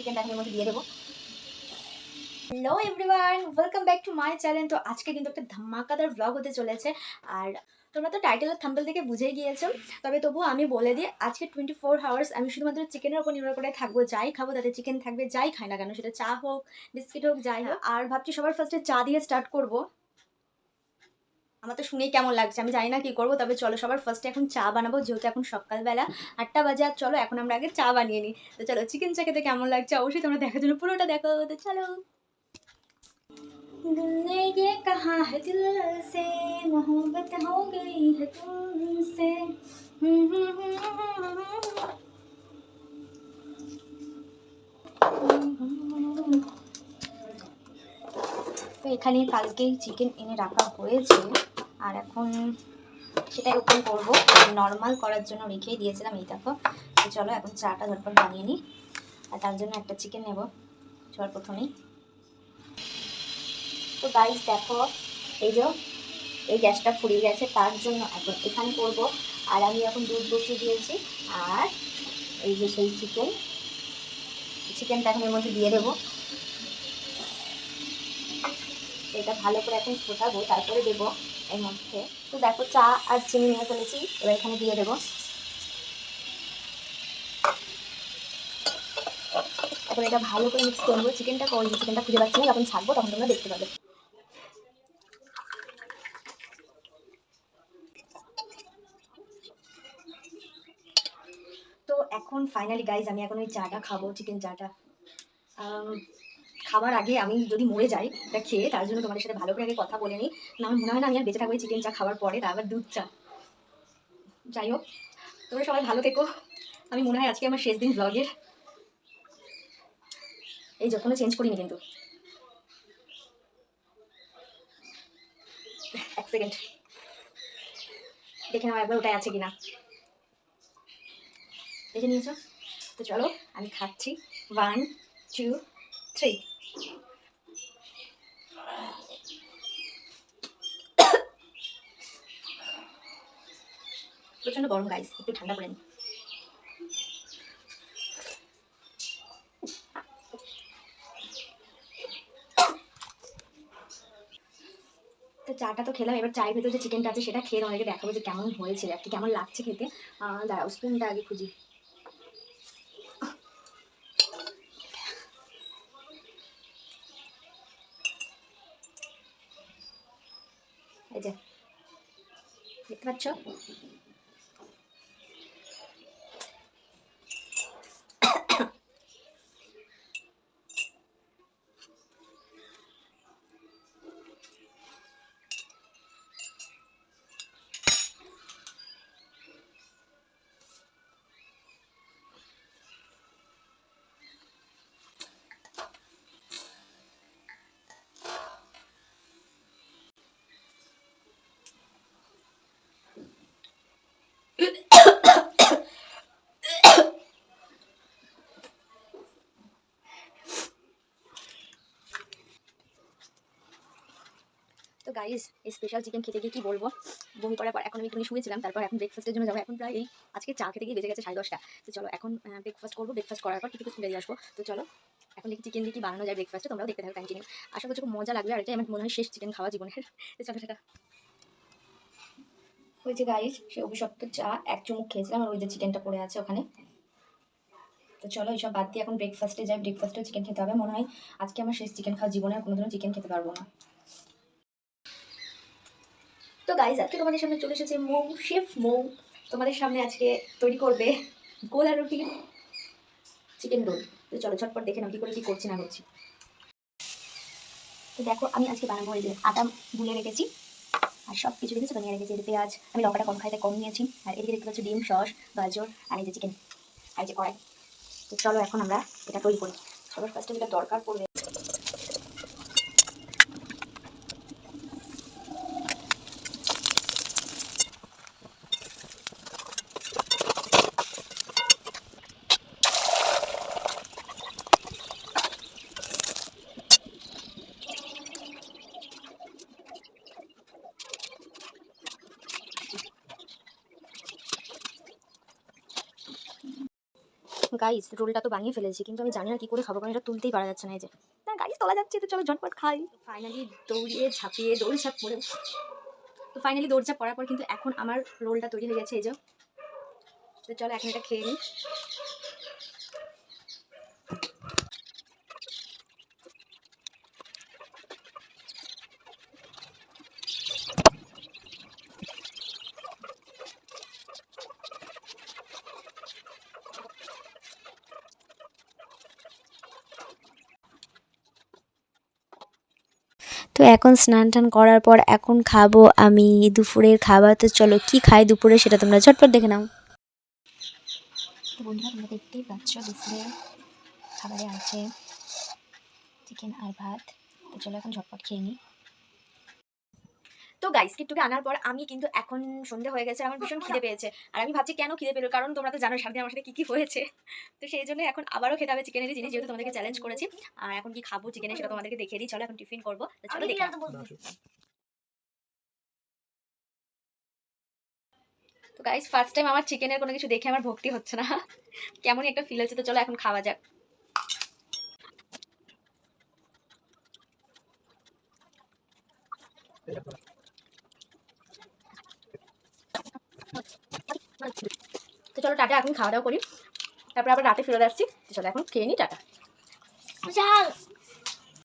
চিকেনটা এখন এর মধ্যে দিয়ে দেবো। Hello everyone, welcome back to my channel. তো আজকে কিন্তু একটা ধামাকাদার ব্লগ হতে চলেছে। আর তোমরা তো টাইটেল আর থাম্বনেল থেকে বুঝেই গিয়েছো, তবে তবুও আমি বলে দিই, আজকে 24 আওয়ার্স আমি শুধুমাত্র চিকেনের উপর নির্ভর করে থাকবো। যাই খাবো তাতে চিকেন থাকবে, যাই খাই না কেন, সেটা চা হোক, বিস্কিট হোক, যাই হোক। আর ভাবছি সবার ফার্স্টে চা দিয়ে স্টার্ট করবো। আমার তো শুনেই কেমন লাগছে, আমি জানি না কি করবো, তবে চলো সবার ফার্স্টে এখন চা বানাবো, যেহেতু এখন সকালবেলা 8টা বাজে। আর চলো এখন আমরা আগে চা বানিয়ে নিই। তো চলো চিকেন চা খেতে কেমন লাগছে অবশ্যই তোমরা দেখার জন্য পুরোটা দেখো। তো চলো। दिल ने ये कहा है दिल से मोहब्बत हो गई है तुमसे। তো এখানে কালকেই চিকেন এনে রাখা হয়েছে, আর এখন সেটাই ওপেন করবো। নর্মাল করার জন্য রেখেই দিয়েছিলাম, এই দেখো। তো চলো এখন চাটা ঝটপট বানিয়ে নিই। আর তার জন্য একটা চিকেন নেব সবার প্রথমেই। তো গাইস দেখো, এই যে এই গ্যাসটা ফুরিয়ে গেছে, তার জন্য এখন এখানে করবো। আর আমি এখন দুধ বসিয়ে দিয়েছি। আর এই যে সেই চিকেনটা এখন এর মধ্যে দিয়ে দেবো। এটা ভালো করে এখন ফোটাবো, তারপরে দেবো এর মধ্যে। তো দেখো চা আর চিনি নিয়ে ফেলেছি, এবার এখানে দিয়ে দেবো। এখন এটা ভালো করে মিক্স করবো। চিকেনটা খুঁজে পাচ্ছি না, যখন ছাড়বো তখন তোমরা দেখতে পাবে। তো এখন ফাইনালি গাইজ আমি এখন ওই চাটা খাবো, চিকেন চাটা। খাবার আগে আমি যদি মরে যাই এটা খেয়ে, তার জন্য তোমাদের সাথে ভালো করে আগে কথা বলে নিই। না, আমার মনে হয় না আমি আর বেঁচে থাকবো চিকেন চা খাওয়ার পরে, তার আবার দুধ চা। যাই হোক, তোমরা সবাই ভালো থেকো। আমি মনে হয় আজকে আমার শেষ দিন ব্লগের। এই যখন চেঞ্জ করিনি কিন্তু। এক সেকেন্ড দেখে নাও একবার ওটাই আছে কিনা। দেখে নিয়েছো? তো চলো আমি খাচ্ছি। 1 2 3। প্রচন্ড গরম গাইস, একটু ঠান্ডা করে নি। তো চাটা তো খেলাম, এবার চায়ের ভেতরে যে চিকেনটা আছে সেটা খেয়ে তোমাদেরকে দেখাবো যে কেমন হয়েছে, আর কি কেমন লাগছে খেতে। দাঁড়াও স্পুনটা আগে খুঁজি। এই যে দেখতে পাচ্ছ, তো গাইস এই স্পেশাল চিকেন খেতে গিয়ে কি বলবো, বমি করার পর এখন আমি একটু শুয়েছিলাম, তারপর এখন ব্রেকফাস্টের জন্য যাবো। এখন প্রায় এই আজকে চা খেতে গিয়ে বেজে গেছে 10:30টা। তো চলো এখন ব্রেকফাস্ট করবো, ব্রেকফাস্ট করার পর কিছু বেরিয়ে আসবো। তো চলো এখন দেখি চিকেন দিয়ে কি বানানো যায় ব্রেকফাস্টে, তোমরাও দেখতে থাকো কন্টিনিউ। আশা করছি খুব মজা লাগবে, আর এটাই আমার মনে হয় শেষ চিকেন খাওয়া জীবনের। তো চলো সেটা ওই যে গাইস সে অভিশপ্ত চা এক চুমুক খেয়েছিলাম, আর ওই যে চিকেনটা পড়ে আছে ওখানে। তো চলো এইসব বাদ দিয়ে এখন ব্রেকফাস্টে যাই, ব্রেকফাস্টেও চিকেন খেতে হবে। মনে হয় আজকে আমার শেষ চিকেন খাওয়া জীবনে, আর কোনোদিনও চিকেন খেতে পারবো না। তো গাইজ আজকে তোমাদের সামনে চলে এসেছে মৌ, শেফ মৌ। তোমাদের সামনে আজকে তৈরি করবে গোলা রুটি, চিকেন রোল। তো চলো ঝটপট দেখে নাও কি করে কি করছি না করছি। তো দেখো আমি আজকে বানাবো, এই যে আটা গুলে রেখেছি, আর সব কিছু রেখেছি বানিয়ে রেখেছি। এই যে পেঁয়াজ, আমি লঙ্কাটা কম খাইতে কম নিয়েছি। আর এদিকে দেখতে পাচ্ছি ডিম, সস, গাজর, আর এই যে চিকেন, আর এই যে কড়াই। তো চলো এখন আমরা এটা তৈরি করি। সবার ফার্স্টে যেটা দরকার পড়বে, গাইস রোলটা তো বানিয়ে ফেলেছি, কিন্তু আমি জানি না কি করে খাবো, কারণ এটা তুলতেই পারা যাচ্ছে না। এই যে না গাইস তোলা যাচ্ছে, তো চলো ঝটপট খাই। ফাইনালি দৌড়িয়ে ঝাঁপিয়ে দৌড়ঝাঁপ করে, তো ফাইনালি দৌড়ঝাঁপ করার পর কিন্তু এখন আমার রোলটা তৈরি হয়ে গেছে। এই যে, তো চলো এখন এটা খেয়ে নিই। তো এখন স্নান টান করার পর এখন খাবো আমি দুপুরের খাবার। তো চলো কি খাই দুপুরে সেটা তোমরা ঝটপট দেখে নাও। তো বন্ধুরা তোমরা দেখতেই পাচ্ছ দুপুরে খাবারে আছে চিকেন আর ভাত। তো চলো এখন ঝটপট খেয়ে নিই। তো গাইস টিকটকে আনার পর আমি কিন্তু এখন সন্ধে হয়ে গেছে, আমার ভীষণ খিদে পেয়েছে। আর আমি ভাবছি কেন খিদে পেলো, কারণ তোমরা তো জানো সারাদিন আমার সাথে কি কি হয়েছে। তো সেই জন্য এখন আবারও খেতে হবে চিকেনেরই জিনিস, যেহেতু তোমাদেরকে চ্যালেঞ্জ করেছি। আর এখন কি খাবো চিকেনের সেটা তোমাদেরকে দেখিয়ে দিই। চলো এখন টিফিন করবো, তো চলো দেখে নাও। তো গাইস ফার্স্ট টাইম আমার চিকেনের কোনো কিছু দেখে আমার ভক্তি হচ্ছে না, কেমনই একটা ফিল হচ্ছে। তো চলো এখন খাওয়া যাক। তো চলো টাটা, এখন খাওয়া দাওয়া করি, তারপর আবার রাতে ফিরে আসছি। তো চলো এখন খেয়ে নিই, টাটা।